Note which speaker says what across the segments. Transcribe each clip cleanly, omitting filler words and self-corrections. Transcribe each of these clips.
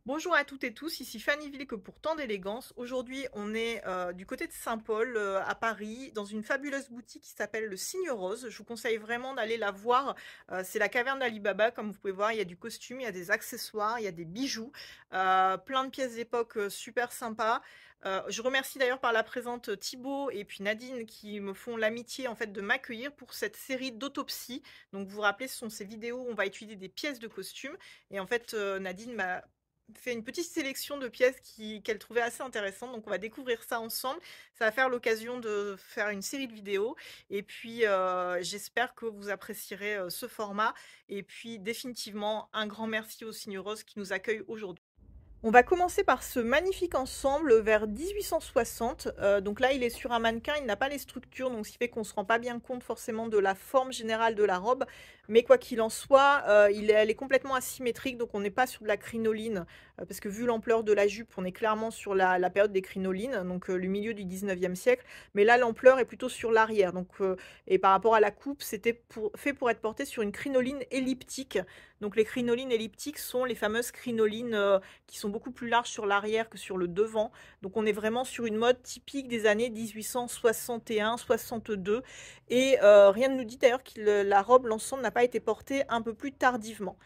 Speaker 1: Bonjour à toutes et tous, ici Fanny Vilque pour Tant d'élégance. Aujourd'hui, on est du côté de Saint-Paul, à Paris, dans une fabuleuse boutique qui s'appelle le Cygne Rose. Je vous conseille vraiment d'aller la voir. C'est la caverne d'Ali Baba, comme vous pouvez voir. Il y a du costume, il y a des accessoires, il y a des bijoux, plein de pièces d'époque super sympas. Je remercie d'ailleurs par la présente Thibaut et puis Nadine qui me font l'amitié en fait de m'accueillir pour cette série d'autopsies. Donc vous vous rappelez, ce sont ces vidéos où on va étudier des pièces de costume. Et en fait, Nadine m'a fait une petite sélection de pièces qu'elle trouvait assez intéressantes. Donc on va découvrir ça ensemble. Ça va faire l'occasion de faire une série de vidéos. Et puis j'espère que vous apprécierez ce format. Et puis définitivement un grand merci au Cygne Rose qui nous accueille aujourd'hui. On va commencer par ce magnifique ensemble vers 1860. Donc là, il est sur un mannequin, il n'a pas les structures, donc ce qui fait qu'on ne se rend pas bien compte forcément de la forme générale de la robe. Mais quoi qu'il en soit, elle est complètement asymétrique, donc on n'est pas sur de la crinoline, parce que vu l'ampleur de la jupe, on est clairement sur la période des crinolines, donc le milieu du 19e siècle. Mais là, l'ampleur est plutôt sur l'arrière. Et par rapport à la coupe, c'était fait pour être porté sur une crinoline elliptique. Donc les crinolines elliptiques sont les fameuses crinolines qui sont beaucoup plus larges sur l'arrière que sur le devant. Donc on est vraiment sur une mode typique des années 1861-62. Et rien ne nous dit d'ailleurs que la robe, l'ensemble, n'a pas été portée un peu plus tardivement.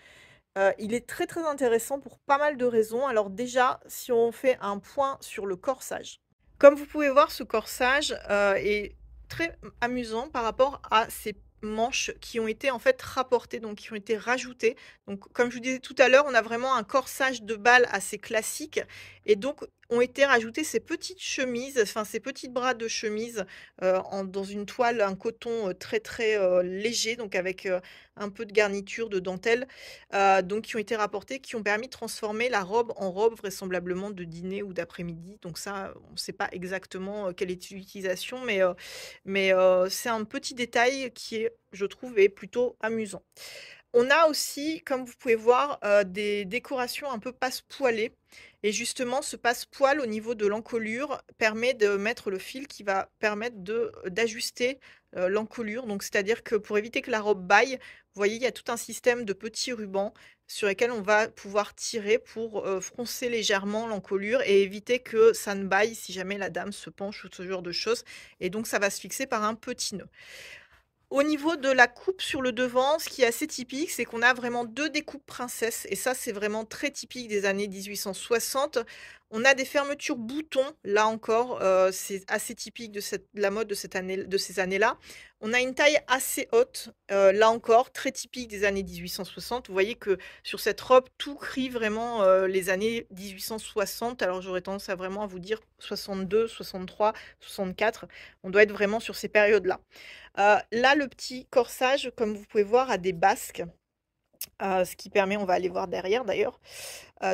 Speaker 1: Il est très très intéressant pour pas mal de raisons. Alors déjà, si on fait un point sur le corsage. Comme vous pouvez voir, ce corsage est très amusant par rapport à ces manches qui ont été en fait rapportées, donc qui ont été rajoutées. Donc comme je vous disais tout à l'heure, on a vraiment un corsage de bal assez classique et donc ont été rajoutées ces petites chemises, enfin ces petits bras de chemise dans une toile, un coton très très léger, donc avec un peu de garniture de dentelle, donc qui ont été rapportés, qui ont permis de transformer la robe en robe vraisemblablement de dîner ou d'après-midi. Donc ça, on ne sait pas exactement quelle est l'utilisation, mais c'est un petit détail qui est, je trouve, est plutôt amusant. On a aussi, comme vous pouvez voir, des décorations un peu passe-poilées et justement ce passe-poil au niveau de l'encolure permet de mettre le fil qui va permettre d'ajuster, l'encolure. Donc c'est-à-dire que pour éviter que la robe baille, vous voyez, il y a tout un système de petits rubans sur lesquels on va pouvoir tirer pour, froncer légèrement l'encolure et éviter que ça ne baille si jamais la dame se penche ou ce genre de choses et donc ça va se fixer par un petit nœud. Au niveau de la coupe sur le devant, ce qui est assez typique, c'est qu'on a vraiment 2 découpes princesses et ça, c'est vraiment très typique des années 1860. On a des fermetures boutons, là encore, c'est assez typique de la mode de ces années-là. On a une taille assez haute, là encore, très typique des années 1860. Vous voyez que sur cette robe, tout crie vraiment, les années 1860. Alors j'aurais tendance à vraiment à vous dire 62, 63, 64. On doit être vraiment sur ces périodes-là. Là, le petit corsage, comme vous pouvez voir, a des basques, ce qui permet on va aller voir derrière d'ailleurs,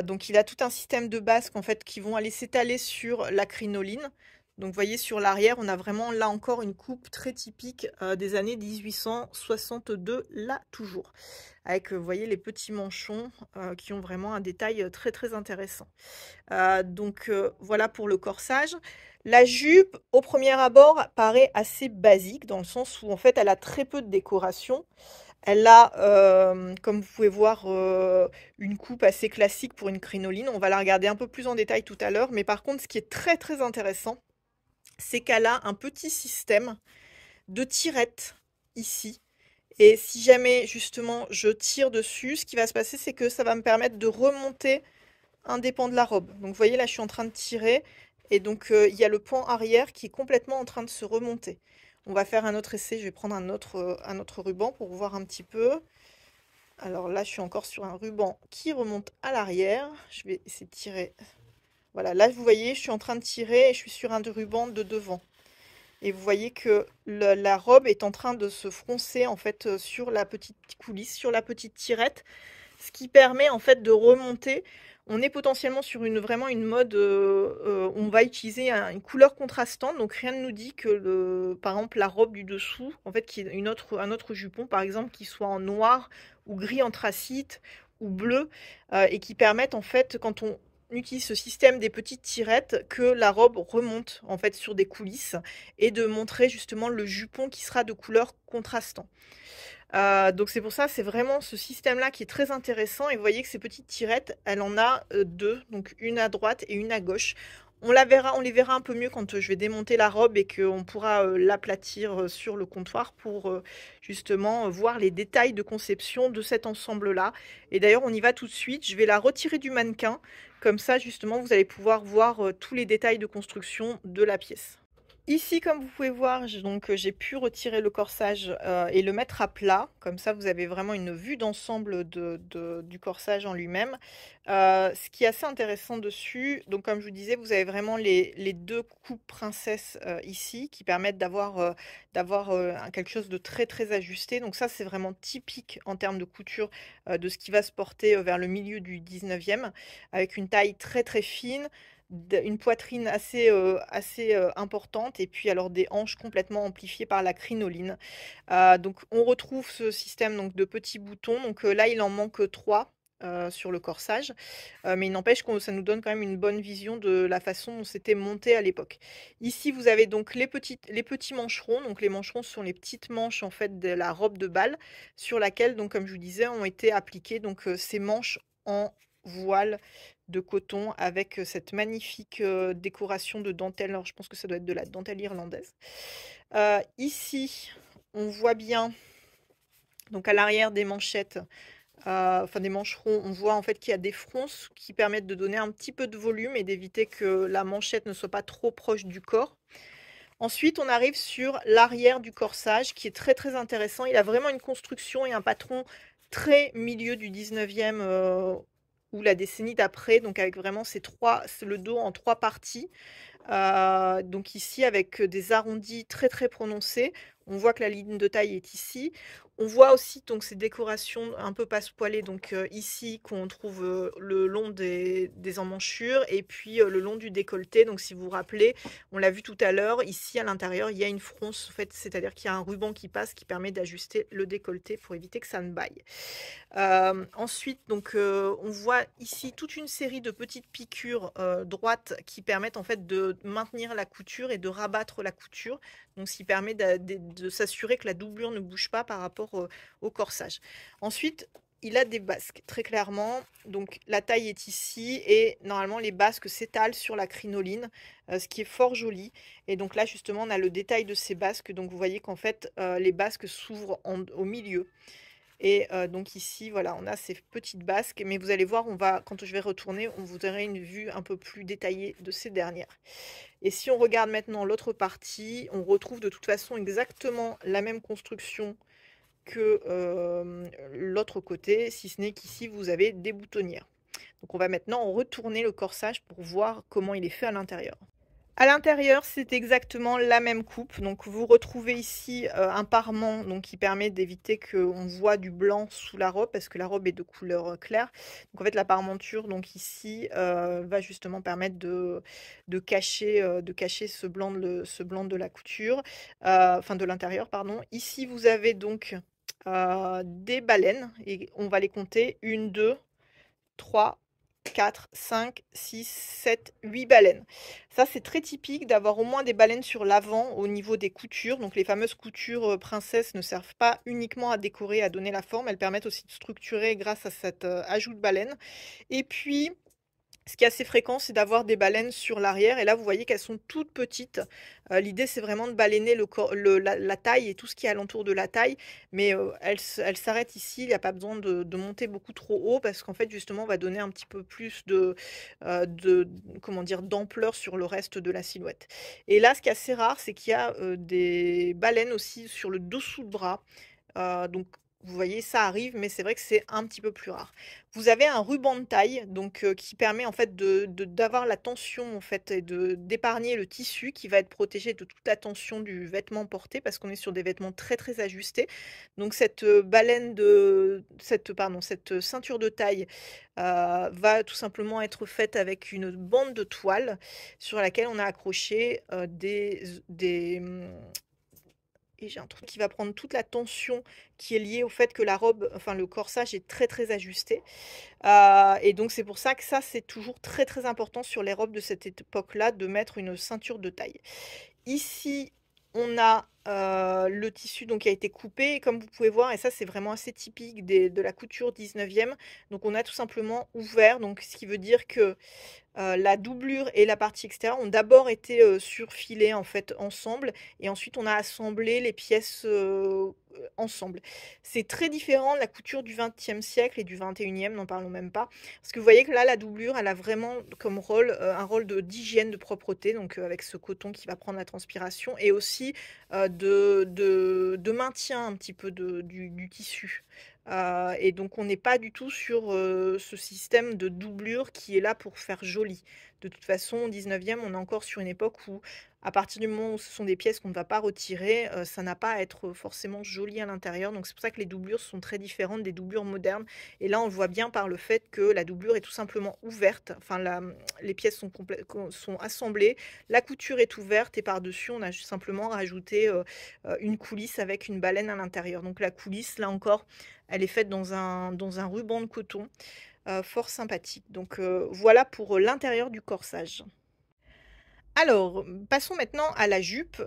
Speaker 1: donc il a tout un système de basques en fait qui vont aller s'étaler sur la crinoline. Donc vous voyez sur l'arrière, on a vraiment là encore une coupe très typique, des années 1862, là toujours. Avec, vous voyez les petits manchons, qui ont vraiment un détail, très, très intéressant. Voilà pour le corsage. La jupe, au premier abord, paraît assez basique dans le sens où en fait elle a très peu de décoration. Elle a, comme vous pouvez voir, une coupe assez classique pour une crinoline. On va la regarder un peu plus en détail tout à l'heure. Mais par contre, ce qui est très très intéressant, c'est qu'elle a un petit système de tirette ici. Et si jamais justement je tire dessus, ce qui va se passer, c'est que ça va me permettre de remonter un des pans de la robe. Donc vous voyez là, je suis en train de tirer et donc il y a le pan arrière qui est complètement en train de se remonter. On va faire un autre essai, je vais prendre un autre ruban pour voir un petit peu. Alors là, je suis encore sur un ruban qui remonte à l'arrière. Je vais essayer de tirer. Voilà, là, vous voyez, je suis en train de tirer et je suis sur un ruban de devant. Et vous voyez que la robe est en train de se froncer en fait sur la petite coulisse, sur la petite tirette, ce qui permet en fait de remonter. On est potentiellement sur vraiment une mode, on va utiliser une couleur contrastante, donc rien ne nous dit que par exemple la robe du dessous, en fait, qui est un autre jupon par exemple, qui soit en noir ou gris anthracite ou bleu, et qui permettent en fait, quand on utilise ce système des petites tirettes, que la robe remonte en fait sur des coulisses et de montrer justement le jupon qui sera de couleur contrastant. Donc c'est pour ça, c'est vraiment ce système-là qui est très intéressant et vous voyez que ces petites tirettes, elle en a, 2, donc une à droite et une à gauche. On les verra un peu mieux quand, je vais démonter la robe et qu'on pourra, l'aplatir, sur le comptoir pour, justement, voir les détails de conception de cet ensemble-là. Et d'ailleurs, on y va tout de suite. Je vais la retirer du mannequin, comme ça justement vous allez pouvoir voir, tous les détails de construction de la pièce. Ici, comme vous pouvez voir, j'ai pu retirer le corsage et le mettre à plat. Comme ça, vous avez vraiment une vue d'ensemble du corsage en lui-même. Ce qui est assez intéressant dessus, donc comme je vous disais, vous avez vraiment les deux coupes princesse ici qui permettent d'avoir quelque chose de très très ajusté. Donc ça, c'est vraiment typique en termes de couture de ce qui va se porter vers le milieu du 19e, avec une taille très très fine, une poitrine assez importante et puis alors des hanches complètement amplifiées par la crinoline. Donc on retrouve ce système donc de petits boutons. Donc là, il en manque 3 sur le corsage, mais il n'empêche que ça nous donne quand même une bonne vision de la façon dont c'était monté à l'époque. Ici, vous avez donc les petits mancherons. Donc les mancherons sont les petites manches en fait de la robe de bal sur laquelle, donc comme je vous disais, ont été appliquées donc ces manches en voile de coton avec cette magnifique décoration de dentelle. Alors, je pense que ça doit être de la dentelle irlandaise. Ici, on voit bien, donc à l'arrière des manchettes, enfin des mancherons, on voit en fait qu'il y a des fronces qui permettent de donner un petit peu de volume et d'éviter que la manchette ne soit pas trop proche du corps. Ensuite, on arrive sur l'arrière du corsage qui est très très intéressant. Il a vraiment une construction et un patron très milieu du 19e ou la décennie d'après, donc avec vraiment le dos en 3 parties. Donc ici avec des arrondis très très prononcés. On voit que la ligne de taille est ici. On voit aussi donc ces décorations un peu passepoilées, donc ici qu'on trouve le long des emmanchures et puis le long du décolleté. Donc si vous vous rappelez, on l'a vu tout à l'heure, ici à l'intérieur il y a une fronce en fait, c'est-à-dire qu'il y a un ruban qui passe qui permet d'ajuster le décolleté pour éviter que ça ne baille. Ensuite, donc, on voit ici toute une série de petites piqûres droites qui permettent en fait de maintenir la couture et de rabattre la couture. Donc, ce qui permet de s'assurer que la doublure ne bouge pas par rapport au corsage. Ensuite, il a des basques, très clairement. Donc, la taille est ici et normalement, les basques s'étalent sur la crinoline, ce qui est fort joli. Et donc là, justement, on a le détail de ces basques. Donc, vous voyez qu'en fait, les basques s'ouvrent au milieu. Et donc ici, voilà, on a ces petites basques, mais vous allez voir, quand je vais retourner, on vous aurez une vue un peu plus détaillée de ces dernières. Et si on regarde maintenant l'autre partie, on retrouve de toute façon exactement la même construction que l'autre côté, si ce n'est qu'ici, vous avez des boutonnières. Donc on va maintenant retourner le corsage pour voir comment il est fait à l'intérieur. À l'intérieur, c'est exactement la même coupe. Donc vous retrouvez ici un parement donc, qui permet d'éviter qu'on voit du blanc sous la robe parce que la robe est de couleur claire. Donc en fait la parmenture donc ici va justement permettre de cacher ce blanc de la couture, enfin de l'intérieur pardon. Ici vous avez donc des baleines et on va les compter 1, 2, 3, 4, 5, 6, 7, 8 baleines. Ça, c'est très typique d'avoir au moins des baleines sur l'avant au niveau des coutures. Donc les fameuses coutures princesses ne servent pas uniquement à décorer, à donner la forme, elles permettent aussi de structurer grâce à cet ajout de baleines. Et puis, ce qui est assez fréquent, c'est d'avoir des baleines sur l'arrière. Et là, vous voyez qu'elles sont toutes petites. L'idée, c'est vraiment de baleiner la taille et tout ce qui est alentour de la taille. Mais elles s'arrêtent ici. Il n'y a pas besoin de monter beaucoup trop haut parce qu'en fait, justement, on va donner un petit peu plus comment dire, d'ampleur sur le reste de la silhouette. Et là, ce qui est assez rare, c'est qu'il y a des baleines aussi sur le dessous de bras. Donc, vous voyez, ça arrive, mais c'est vrai que c'est un petit peu plus rare. Vous avez un ruban de taille, donc qui permet en fait d'avoir la tension en fait et d'épargner le tissu qui va être protégé de toute la tension du vêtement porté parce qu'on est sur des vêtements très très ajustés. Donc cette ceinture de taille va tout simplement être faite avec une bande de toile sur laquelle on a accroché et j'ai un truc qui va prendre toute la tension qui est liée au fait que la robe, enfin le corsage est très très ajusté. Et donc c'est pour ça que ça, c'est toujours très très important sur les robes de cette époque-là de mettre une ceinture de taille. Ici, on a le tissu donc a été coupé et comme vous pouvez voir et ça c'est vraiment assez typique de la couture 19e, donc on a tout simplement ouvert, donc ce qui veut dire que la doublure et la partie extérieure ont d'abord été, surfilées en fait ensemble et ensuite on a assemblé les pièces, ensemble. C'est très différent de la couture du 20e siècle et du 21e, n'en parlons même pas. Parce que vous voyez que là, la doublure, elle a vraiment comme rôle, un rôle d'hygiène, de propreté, donc avec ce coton qui va prendre la transpiration et aussi, de maintien un petit peu du tissu. Et donc on n'est pas du tout sur, ce système de doublure qui est là pour faire joli. De toute façon, au 19e, on est encore sur une époque où, à partir du moment où ce sont des pièces qu'on ne va pas retirer, ça n'a pas à être forcément joli à l'intérieur. Donc c'est pour ça que les doublures sont très différentes des doublures modernes. Et là, on le voit bien par le fait que la doublure est tout simplement ouverte. Enfin, les pièces sont assemblées, la couture est ouverte et par-dessus, on a simplement rajouté une coulisse avec une baleine à l'intérieur. Donc la coulisse, là encore, elle est faite dans un ruban de coton, fort sympathique. Donc voilà pour l'intérieur du corsage. Alors, passons maintenant à la jupe,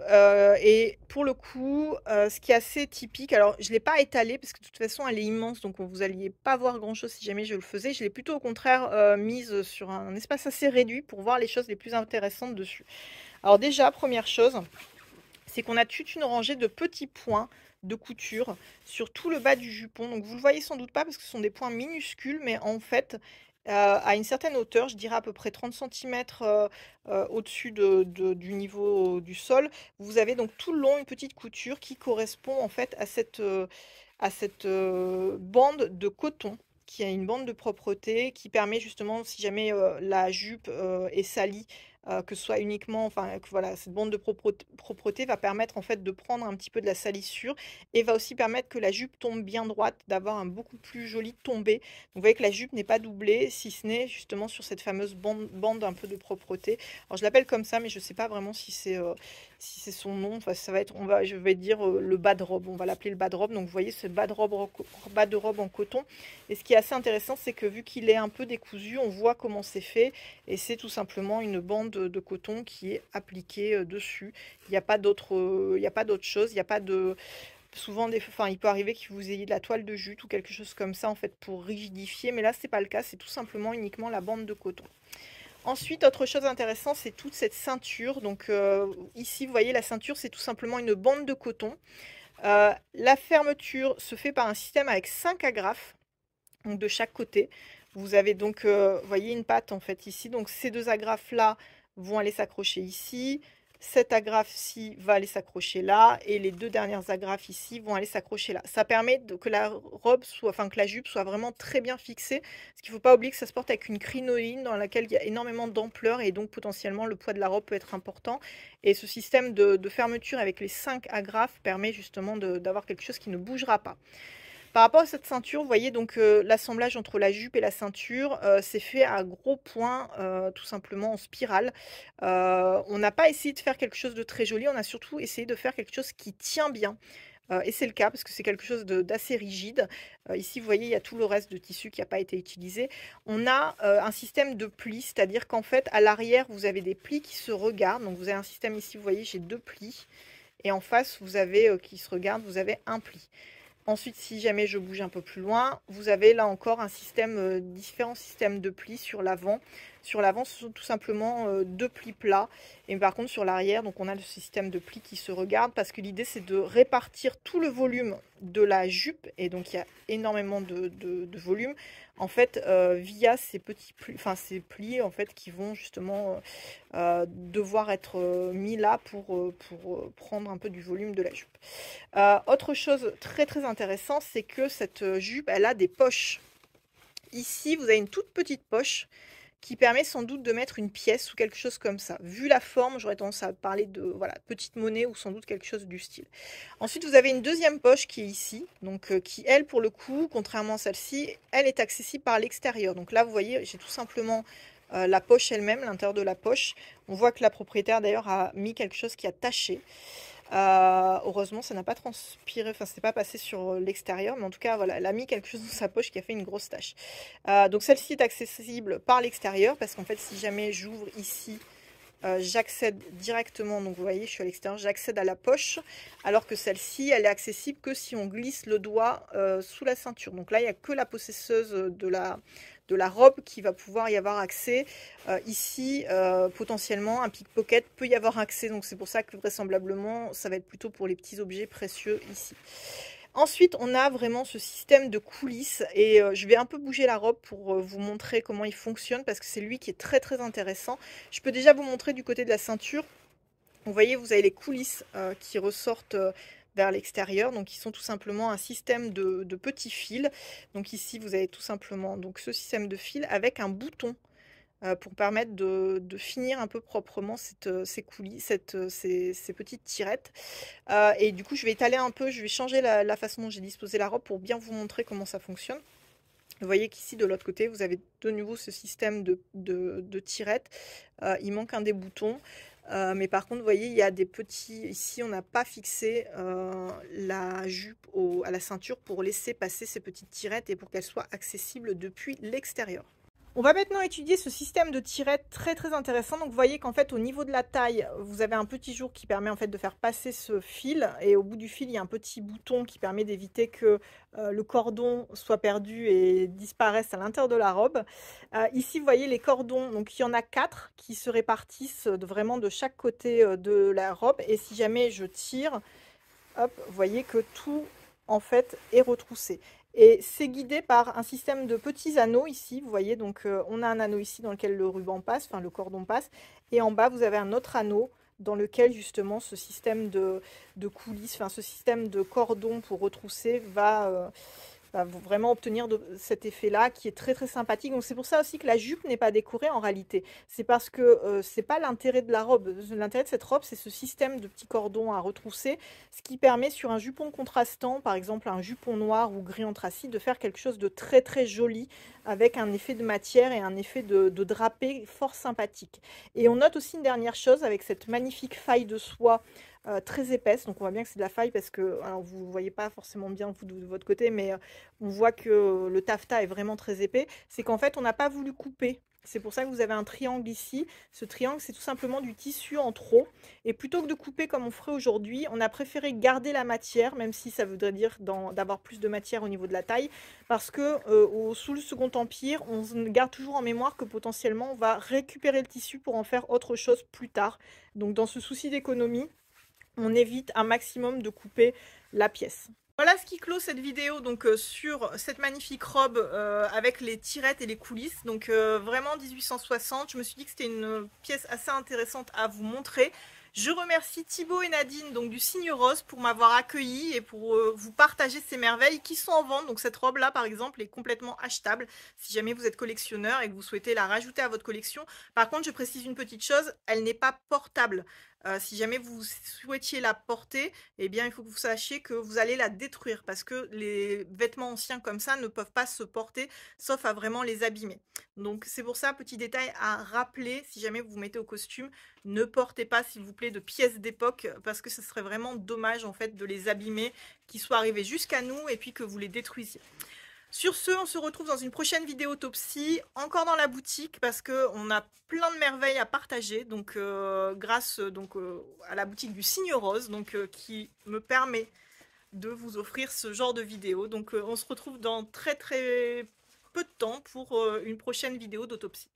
Speaker 1: et pour le coup, ce qui est assez typique, alors je ne l'ai pas étalée parce que de toute façon elle est immense, donc vous alliez pas voir grand chose si jamais je le faisais. Je l'ai plutôt au contraire, mise sur un espace assez réduit pour voir les choses les plus intéressantes dessus. Alors déjà, première chose, c'est qu'on a toute une rangée de petits points de couture sur tout le bas du jupon. Donc vous le voyez sans doute pas parce que ce sont des points minuscules, mais en fait, à une certaine hauteur, je dirais à peu près 30 centimètres au-dessus du niveau du sol, vous avez donc tout le long une petite couture qui correspond en fait à cette bande de coton qui a une bande de propreté qui permet justement, si jamais la jupe est salie, que ce soit uniquement, enfin, que voilà, cette bande de propreté va permettre en fait de prendre un petit peu de la salissure et va aussi permettre que la jupe tombe bien droite, d'avoir un beaucoup plus joli tombé. Donc vous voyez que la jupe n'est pas doublée, si ce n'est justement sur cette fameuse bande un peu de propreté. Alors je l'appelle comme ça, mais je ne sais pas vraiment si c'est son nom. Enfin, ça va être, je vais dire le bas de robe. On va l'appeler le bas de robe. Donc vous voyez ce bas de robe en coton. Et ce qui est assez intéressant, c'est que vu qu'il est un peu décousu, on voit comment c'est fait. Et c'est tout simplement une bande de coton qui est appliquée dessus. Il n'y a pas d'autre chose. Il n'y a pas de... Souvent, enfin, il peut arriver que vous ayez de la toile de jute ou quelque chose comme ça en fait pour rigidifier. Mais là, c'est pas le cas. C'est tout simplement uniquement la bande de coton. Ensuite, autre chose intéressante, c'est toute cette ceinture. Donc ici, vous voyez, la ceinture, c'est tout simplement une bande de coton. La fermeture se fait par un système avec 5 agrafes, donc de chaque côté. Vous avez donc, vous voyez, une patte en fait ici. Donc ces deux agrafes-là vont aller s'accrocher ici. Cette agrafe-ci va aller s'accrocher là. Et les deux dernières agrafes ici vont aller s'accrocher là. Ça permet que la robe soit, enfin que la jupe soit vraiment très bien fixée. Parce qu'il ne faut pas oublier que ça se porte avec une crinoline dans laquelle il y a énormément d'ampleur. Et donc potentiellement le poids de la robe peut être important. Et ce système de fermeture avec les 5 agrafes permet justement d'avoir quelque chose qui ne bougera pas. Par rapport à cette ceinture, vous voyez donc l'assemblage entre la jupe et la ceinture, c'est fait à gros points, tout simplement en spirale. On n'a pas essayé de faire quelque chose de très joli, on a surtout essayé de faire quelque chose qui tient bien. Et c'est le cas parce que c'est quelque chose d'assez rigide. Ici, vous voyez, il y a tout le reste de tissu qui n'a pas été utilisé. On a un système de plis, c'est-à-dire qu'en fait, à l'arrière, vous avez des plis qui se regardent. Donc, vous avez un système ici, vous voyez, j'ai 2 plis. Et en face, vous avez qui se regardent, vous avez un pli. Ensuite, si jamais je bouge un peu plus loin, vous avez là encore un système, différents systèmes de plis sur l'avant. Sur l'avant, ce sont tout simplement 2 plis plats. Et par contre, sur l'arrière, donc on a le système de plis qui se regarde parce que l'idée, c'est de répartir tout le volume de la jupe. Et donc, il y a énormément de volume. En fait, via ces petits plis, enfin ces plis en fait qui vont justement devoir être mis là pour prendre un peu du volume de la jupe. Autre chose très très intéressant, c'est que cette jupe, elle a des poches. Ici, vous avez une toute petite poche qui permet sans doute de mettre une pièce ou quelque chose comme ça. Vu la forme, j'aurais tendance à parler de voilà, petite monnaie ou sans doute quelque chose du style. Ensuite, vous avez une deuxième poche qui est ici, donc qui, elle, pour le coup, contrairement à celle-ci, elle est accessible par l'extérieur. Donc là, vous voyez, j'ai tout simplement la poche elle-même, l'intérieur de la poche. On voit que la propriétaire, d'ailleurs, a mis quelque chose qui a taché. Heureusement, ça n'a pas transpiré, enfin, c'est pas passé sur l'extérieur, mais en tout cas, voilà, elle a mis quelque chose dans sa poche qui a fait une grosse tache. Donc celle-ci est accessible par l'extérieur, parce qu'en fait, si jamais j'ouvre ici, j'accède directement, donc vous voyez, je suis à l'extérieur, j'accède à la poche, alors que celle-ci, elle est accessible que si on glisse le doigt sous la ceinture. Donc là, il n'y a que la possesseuse de la robe qui va pouvoir y avoir accès. Ici, potentiellement, un pickpocket peut y avoir accès, donc c'est pour ça que vraisemblablement, ça va être plutôt pour les petits objets précieux ici. Ensuite, on a vraiment ce système de coulisses et je vais un peu bouger la robe pour vous montrer comment il fonctionne parce que c'est lui qui est très très intéressant. Je peux déjà vous montrer du côté de la ceinture. Vous voyez, vous avez les coulisses qui ressortent vers l'extérieur. Donc, ils sont tout simplement un système de petits fils. Donc ici, vous avez tout simplement donc, ce système de fils avec un bouton pour permettre de finir un peu proprement ces coulisses, ces petites tirettes. Et du coup, je vais étaler un peu, je vais changer la façon dont j'ai disposé la robe pour bien vous montrer comment ça fonctionne. Vous voyez qu'ici, de l'autre côté, vous avez de nouveau ce système de tirettes. Il manque un des boutons. Mais par contre, vous voyez, il y a des petits... Ici, on n'a pas fixé la jupe à la ceinture pour laisser passer ces petites tirettes et pour qu'elles soient accessibles depuis l'extérieur. On va maintenant étudier ce système de tirette très très intéressant. Donc vous voyez qu'en fait au niveau de la taille, vous avez un petit jour qui permet en fait de faire passer ce fil et au bout du fil il y a un petit bouton qui permet d'éviter que le cordon soit perdu et disparaisse à l'intérieur de la robe. Ici vous voyez les cordons, donc il y en a 4 qui se répartissent vraiment de chaque côté de la robe et si jamais je tire, hop, vous voyez que tout en fait est retroussé. Et c'est guidé par un système de petits anneaux ici, vous voyez, donc on a un anneau ici dans lequel le ruban passe, enfin le cordon passe, et en bas vous avez un autre anneau dans lequel justement ce système de coulisses, enfin ce système de cordon pour retrousser va vraiment obtenir cet effet-là qui est très très sympathique. Donc c'est pour ça aussi que la jupe n'est pas décorée en réalité. C'est parce que c'est pas l'intérêt de la robe. L'intérêt de cette robe, c'est ce système de petits cordons à retrousser, ce qui permet sur un jupon contrastant, par exemple un jupon noir ou gris anthracite, de faire quelque chose de très très joli avec un effet de matière et un effet de drapé fort sympathique. Et on note aussi une dernière chose avec cette magnifique faille de soie très épaisse, donc on voit bien que c'est de la faille parce que, alors vous ne voyez pas forcément bien vous de votre côté, mais on voit que le taffetas est vraiment très épais, c'est qu'en fait on n'a pas voulu couper. C'est pour ça que vous avez un triangle ici. Ce triangle, c'est tout simplement du tissu en trop. Et plutôt que de couper comme on ferait aujourd'hui, on a préféré garder la matière, même si ça voudrait dire d'avoir plus de matière au niveau de la taille. Parce que sous le Second Empire, on garde toujours en mémoire que potentiellement, on va récupérer le tissu pour en faire autre chose plus tard. Donc dans ce souci d'économie, on évite un maximum de couper la pièce. Voilà ce qui clôt cette vidéo donc sur cette magnifique robe avec les tirettes et les coulisses. Donc vraiment 1860, je me suis dit que c'était une pièce assez intéressante à vous montrer. Je remercie Thibaut et Nadine donc du Cygne Rose pour m'avoir accueilli et pour vous partager ces merveilles qui sont en vente. Donc cette robe là par exemple est complètement achetable si jamais vous êtes collectionneur et que vous souhaitez la rajouter à votre collection. Par contre je précise une petite chose, elle n'est pas portable. Si jamais vous souhaitiez la porter, eh bien il faut que vous sachiez que vous allez la détruire parce que les vêtements anciens comme ça ne peuvent pas se porter sauf à vraiment les abîmer. Donc c'est pour ça, petit détail à rappeler, si jamais vous vous mettez au costume, ne portez pas s'il vous plaît de pièces d'époque parce que ce serait vraiment dommage en fait de les abîmer, qu'ils soient arrivés jusqu'à nous et puis que vous les détruisiez. Sur ce, on se retrouve dans une prochaine vidéo autopsie, encore dans la boutique parce qu'on a plein de merveilles à partager, donc grâce à la boutique du Cygne Rose, donc qui me permet de vous offrir ce genre de vidéo. Donc on se retrouve dans très très peu de temps pour une prochaine vidéo d'autopsie.